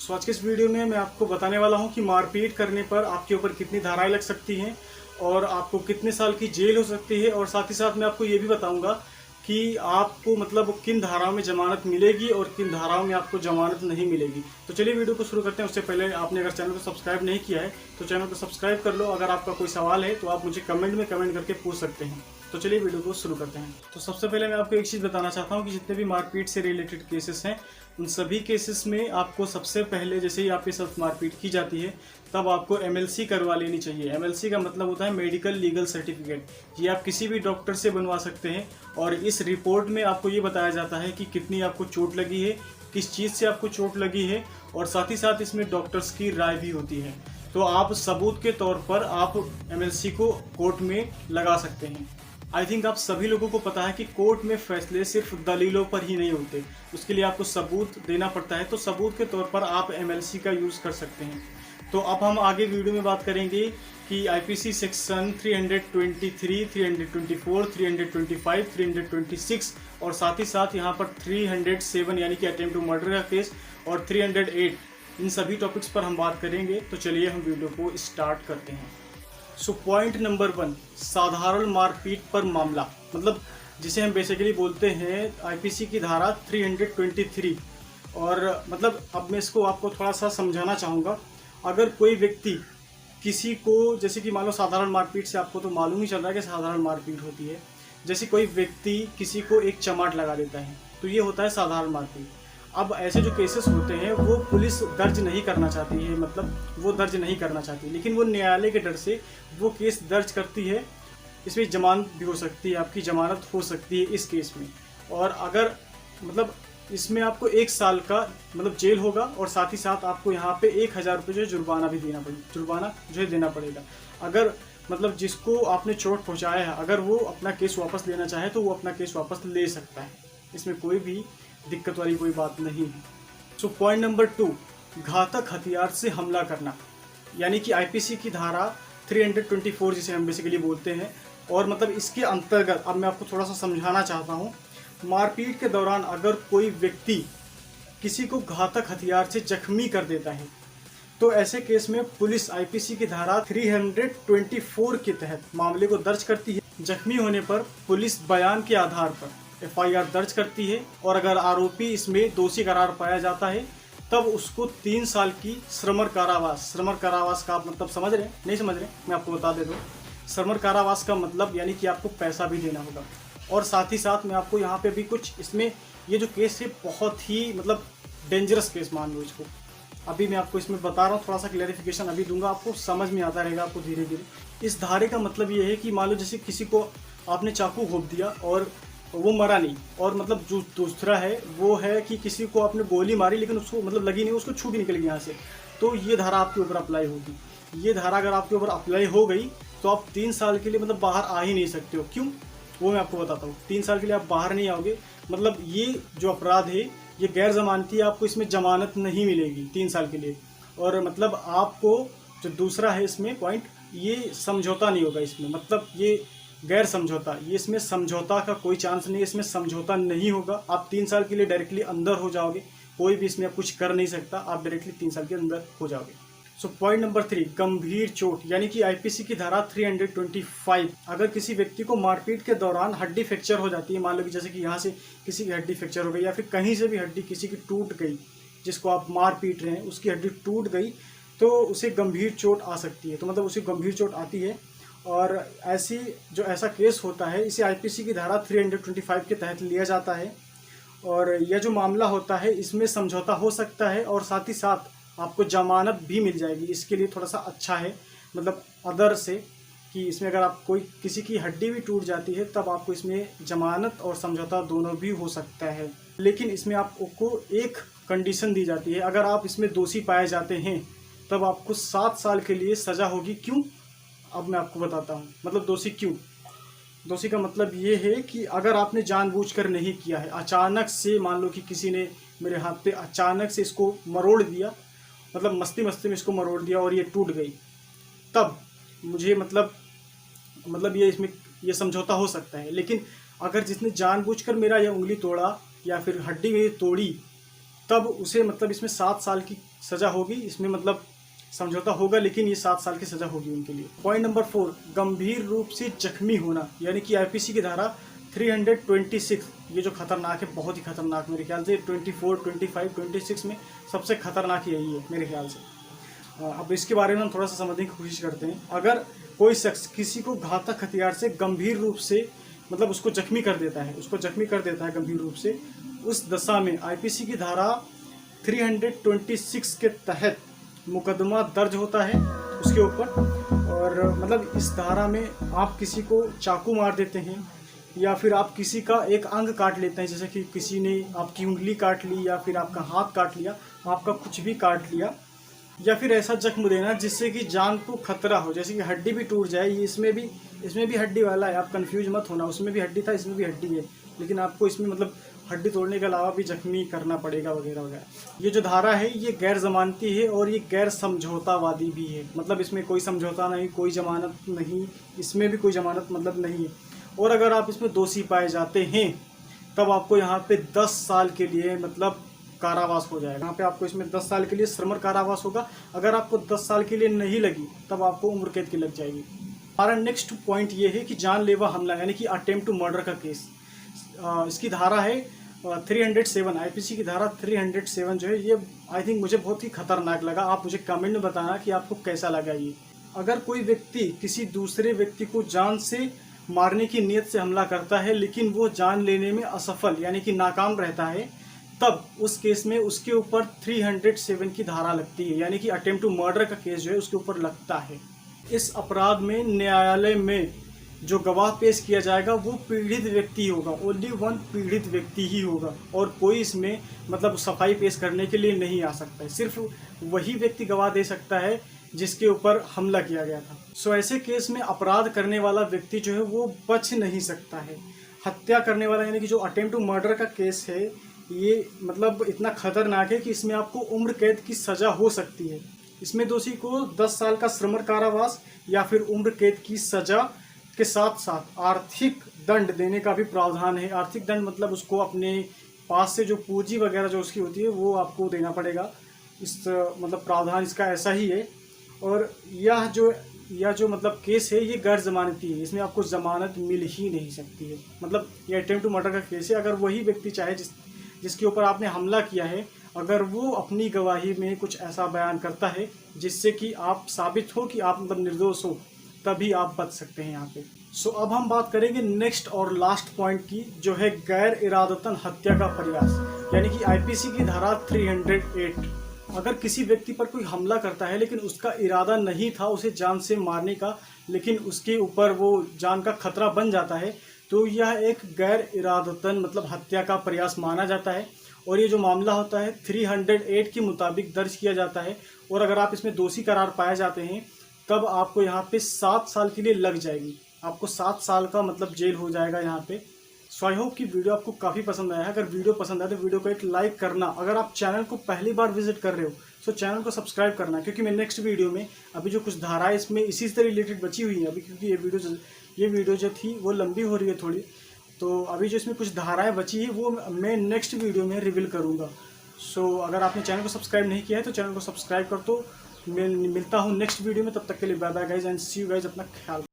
सो आज के इस वीडियो में मैं आपको बताने वाला हूं कि मारपीट करने पर आपके ऊपर कितनी धाराएं लग सकती हैं और आपको कितने साल की जेल हो सकती है। और साथ ही साथ मैं आपको ये भी बताऊंगा कि आपको मतलब किन धाराओं में जमानत मिलेगी और किन धाराओं में आपको जमानत नहीं मिलेगी। तो चलिए वीडियो को शुरू करते हैं। उससे पहले आपने अगर चैनल को सब्सक्राइब नहीं किया है तो चैनल को सब्सक्राइब कर लो। अगर आपका कोई सवाल है तो आप मुझे कमेंट में कमेंट करके पूछ सकते हैं। तो चलिए वीडियो को शुरू करते हैं। तो सबसे पहले मैं आपको एक चीज़ बताना चाहता हूँ कि जितने भी मारपीट से रिलेटेड केसेस हैं उन सभी केसेस में आपको सबसे पहले जैसे ही आपके साथ मारपीट की जाती है तब आपको MLC करवा लेनी चाहिए। MLC का मतलब होता है मेडिकल लीगल सर्टिफिकेट। ये आप किसी भी डॉक्टर से बनवा सकते हैं और इस रिपोर्ट में आपको ये बताया जाता है कि कितनी आपको चोट लगी है, किस चीज़ से आपको चोट लगी है, और साथ ही साथ इसमें डॉक्टर्स की राय भी होती है। तो आप सबूत के तौर पर आप MLC को कोर्ट में लगा सकते हैं। आई थिंक आप सभी लोगों को पता है कि कोर्ट में फैसले सिर्फ दलीलों पर ही नहीं होते, उसके लिए आपको सबूत देना पड़ता है। तो सबूत के तौर पर आप MLC का यूज़ कर सकते हैं। तो अब हम आगे वीडियो में बात करेंगे कि IPC सेक्शन 323, 324, 325, 326 और साथ ही साथ यहाँ पर 307 यानी कि अटेम्प्ट टू मर्डर का केस और 308, इन सभी टॉपिक्स पर हम बात करेंगे। तो चलिए हम वीडियो को स्टार्ट करते हैं। सो पॉइंट नंबर 1, साधारण मारपीट पर मामला, मतलब जिसे हम बेसिकली बोलते हैं IPC की धारा 323। और मतलब अब मैं इसको आपको थोड़ा सा समझाना चाहूँगा। अगर कोई व्यक्ति किसी को, जैसे कि मान लो साधारण मारपीट से आपको तो मालूम ही चल रहा है कि साधारण मारपीट होती है, जैसे कोई व्यक्ति किसी को एक चमाट लगा देता है तो ये होता है साधारण मारपीट। अब ऐसे जो केसेस होते हैं वो पुलिस दर्ज नहीं करना चाहती है, मतलब वो दर्ज नहीं करना चाहती, लेकिन वो न्यायालय के डर से वो केस दर्ज करती है। इसमें जमानत भी हो सकती है, आपकी जमानत हो सकती है इस केस में। और अगर मतलब इसमें आपको 1 साल का मतलब जेल होगा और साथ ही साथ आपको यहाँ पे 1000 रुपये जो है जुर्माना भी देना पड़ेगा, जुर्माना जो है देना पड़ेगा। अगर मतलब जिसको आपने चोट पहुँचाया है अगर वो अपना केस वापस लेना चाहे तो वो अपना केस वापस ले सकता है, इसमें कोई भी दिक्कत वाली कोई बात नहीं है। सो पॉइंट नंबर 2, घातक हथियार से हमला करना, यानी कि IPC की धारा 324 जिसे हम बेसिकली बोलते हैं। और मतलब इसके अंतर्गत अब मैं आपको थोड़ा सा समझाना चाहता हूँ। मारपीट के दौरान अगर कोई व्यक्ति किसी को घातक हथियार से जख्मी कर देता है तो ऐसे केस में पुलिस IPC की धारा 324 के तहत मामले को दर्ज करती है। जख्मी होने पर पुलिस बयान के आधार पर FIR दर्ज करती है और अगर आरोपी इसमें दोषी करार पाया जाता है तब उसको 3 साल की श्रमण कारावास, श्रमण कारावास का आप मतलब समझ रहे हैं, नहीं समझ रहे मैं आपको बता दे दूँ। श्रमण कारावास का मतलब यानी कि आपको पैसा भी देना होगा। और साथ ही साथ मैं आपको यहाँ पे भी कुछ, इसमें ये जो केस है बहुत ही मतलब डेंजरस केस मान लो इसको। अभी मैं आपको इसमें बता रहा हूँ, थोड़ा सा क्लैरिफिकेशन अभी दूंगा, आपको समझ में आता रहेगा आपको धीरे धीरे। इस धारे का मतलब ये है कि मान लो जैसे किसी को आपने चाकू घोंप दिया और वो मरा नहीं, और मतलब जो दूसरा है वो है कि किसी को आपने गोली मारी लेकिन उसको मतलब लगी नहीं, उसको छू के निकल गई यहाँ से, तो ये धारा आपके ऊपर अप्लाई होगी। ये धारा अगर आपके ऊपर अप्लाई हो गई तो आप 3 साल के लिए मतलब बाहर आ ही नहीं सकते हो। क्यों, वो मैं आपको बताता हूँ। 3 साल के लिए आप बाहर नहीं आओगे, मतलब ये जो अपराध है ये गैर जमानती है, आपको इसमें जमानत नहीं मिलेगी 3 साल के लिए। और मतलब आपको जो दूसरा है इसमें पॉइंट, ये समझौता नहीं होगा इसमें, मतलब ये गैर समझौता, ये इसमें समझौता का कोई चांस नहीं है, इसमें समझौता नहीं होगा। आप 3 साल के लिए डायरेक्टली अंदर हो जाओगे, कोई भी इसमें आप कुछ कर नहीं सकता, आप डायरेक्टली 3 साल के अंदर हो जाओगे। सो पॉइंट नंबर 3, गंभीर चोट, यानी कि IPC की धारा 325। अगर किसी व्यक्ति को मारपीट के दौरान हड्डी फ्रैक्चर हो जाती है, मान लो कि जैसे कि यहाँ से किसी की हड्डी फ्रैक्चर हो गई या फिर कहीं से भी हड्डी किसी की टूट गई, जिसको आप मार पीट रहे हैं उसकी हड्डी टूट गई, तो उसे गंभीर चोट आ सकती है। तो मतलब उसे गंभीर चोट आती है और ऐसा केस होता है इसे IPC की धारा 325 के तहत लिया जाता है। और यह जो मामला होता है इसमें समझौता हो सकता है और साथ ही साथ आपको जमानत भी मिल जाएगी। इसके लिए थोड़ा सा अच्छा है मतलब अदर से, कि इसमें अगर आप कोई किसी की हड्डी भी टूट जाती है तब आपको इसमें जमानत और समझौता दोनों भी हो सकता है। लेकिन इसमें आपको एक कंडीशन दी जाती है, अगर आप इसमें दोषी पाए जाते हैं तब आपको 7 साल के लिए सज़ा होगी। क्यों, अब मैं आपको बताता हूँ। मतलब दोषी क्यों, दोषी का मतलब ये है कि अगर आपने जानबूझकर नहीं किया है, अचानक से मान लो कि किसी ने मेरे हाथ पे अचानक से इसको मरोड़ दिया, मतलब मस्ती मस्ती में इसको मरोड़ दिया और ये टूट गई, तब मुझे मतलब ये इसमें ये समझौता हो सकता है। लेकिन अगर जिसने जानबूझकर मेरा यह उंगली तोड़ा या फिर हड्डी मेरी तोड़ी, तब उसे मतलब इसमें 7 साल की सज़ा होगी, इसमें मतलब समझौता होगा, लेकिन ये 7 साल की सज़ा होगी उनके लिए। पॉइंट नंबर 4, गंभीर रूप से जख्मी होना, यानी कि आईपीसी की धारा 326, ये जो खतरनाक है, बहुत ही खतरनाक, मेरे ख्याल से 24, 25, 26 में सबसे खतरनाक यही है मेरे ख्याल से। अब इसके बारे में हम थोड़ा सा समझने की कोशिश करते हैं। अगर कोई शख्स किसी को घातक हथियार से गंभीर रूप से मतलब उसको जख्मी कर देता है गंभीर रूप से, उस दशा में आईपीसी की धारा 326 के तहत मुकदमा दर्ज होता है उसके ऊपर। और मतलब इस धारा में आप किसी को चाकू मार देते हैं या फिर आप किसी का एक अंग काट लेते हैं, जैसे कि किसी ने आपकी उंगली काट ली या फिर आपका हाथ काट लिया, आपका कुछ भी काट लिया, या फिर ऐसा जख्म देना जिससे कि जान को खतरा हो, जैसे कि हड्डी भी टूट जाए। ये इसमें भी हड्डी वाला है, आप कंफ्यूज मत होना, उसमें भी हड्डी था, इसमें भी हड्डी है, लेकिन आपको इसमें मतलब हड्डी तोड़ने के अलावा भी जख्मी करना पड़ेगा वगैरह वगैरह। ये जो धारा है ये गैर जमानती है और ये गैर समझौतावादी भी है, मतलब इसमें कोई समझौता नहीं, कोई जमानत नहीं, इसमें भी कोई जमानत मतलब नहीं है। और अगर आप इसमें दोषी पाए जाते हैं तब आपको यहाँ पे 10 साल के लिए मतलब कारावास हो जाएगा। यहाँ पे आपको इसमें 10 साल के लिए श्रम कारावास होगा। अगर आपको 10 साल के लिए नहीं लगी तब आपको उम्र कैद की लग जाएगी। हमारा नेक्स्ट पॉइंट ये है कि जानलेवा हमला यानी कि अटेम्प्ट टू मर्डर का केस। इसकी धारा है 307, आईपीसी की धारा 307 जो है ये आई थिंक मुझे बहुत ही खतरनाक लगा। आप मुझे कमेंट में बताना कि आपको कैसा लगा ये। अगर कोई व्यक्ति किसी दूसरे व्यक्ति को जान से मारने की नीयत से हमला करता है लेकिन वो जान लेने में असफल यानी कि नाकाम रहता है, तब उस केस में उसके ऊपर 307 की धारा लगती है, यानी कि अटेम्प्ट टू मर्डर का केस जो है उसके ऊपर लगता है। इस अपराध में न्यायालय में जो गवाह पेश किया जाएगा वो पीड़ित व्यक्ति होगा, ओनली वन पीड़ित व्यक्ति ही होगा, और कोई इसमें मतलब सफाई पेश करने के लिए नहीं आ सकता है। सिर्फ वही व्यक्ति गवाह दे सकता है जिसके ऊपर हमला किया गया था। सो ऐसे केस में अपराध करने वाला व्यक्ति जो है वो बच नहीं सकता है। हत्या करने वाला यानी कि जो अटेम्प्ट टू मर्डर का केस है ये मतलब इतना खतरनाक है कि इसमें आपको उम्र कैद की सज़ा हो सकती है। इसमें दोषी को 10 साल का श्रम कारावास या फिर उम्र कैद की सज़ा के साथ साथ आर्थिक दंड देने का भी प्रावधान है। आर्थिक दंड मतलब उसको अपने पास से जो पूंजी वगैरह जो उसकी होती है वो आपको देना पड़ेगा। इस मतलब प्रावधान इसका ऐसा ही है। और यह जो मतलब केस है ये गैर जमानती है, इसमें आपको जमानत मिल ही नहीं सकती है। मतलब ये अटेम्प्ट टू मर्डर का केस है। अगर वही व्यक्ति चाहे जिसके ऊपर आपने हमला किया है, अगर वो अपनी गवाही में कुछ ऐसा बयान करता है जिससे कि आप साबित हो कि आप मतलब निर्दोष हो, तभी आप बच सकते हैं यहाँ पे। सो अब हम बात करेंगे नेक्स्ट और लास्ट पॉइंट की, जो है गैर इरादतन हत्या का प्रयास, यानी कि आईपीसी की धारा 308। अगर किसी व्यक्ति पर कोई हमला करता है लेकिन उसका इरादा नहीं था उसे जान से मारने का, लेकिन उसके ऊपर वो जान का खतरा बन जाता है, तो यह एक गैर इरादतन मतलब हत्या का प्रयास माना जाता है। और ये जो मामला होता है 308 के मुताबिक दर्ज किया जाता है। और अगर आप इसमें दोषी करार पाए जाते हैं तब आपको यहाँ पे 7 साल के लिए लग जाएगी, आपको 7 साल का मतलब जेल हो जाएगा यहाँ पे। सो आई होप कि वीडियो आपको काफ़ी पसंद आया है। अगर वीडियो पसंद आए तो वीडियो को एक लाइक करना। अगर आप चैनल को पहली बार विजिट कर रहे हो तो चैनल को सब्सक्राइब करना, क्योंकि मैं नेक्स्ट वीडियो में अभी जो कुछ धाराएं इसमें इसी से रिलेटेड बची हुई है अभी, क्योंकि ये वीडियो जो थी वो लंबी हो रही है थोड़ी, तो अभी जो इसमें कुछ धाराएं बची है वो मैं नेक्स्ट वीडियो में रिवील करूँगा। सो अगर आपने चैनल को सब्सक्राइब नहीं किया है तो चैनल को सब्सक्राइब कर दो। मैं मिलता हूँ नेक्स्ट वीडियो में, तब तक के लिए bye bye guys and see you guys. अपना ख्याल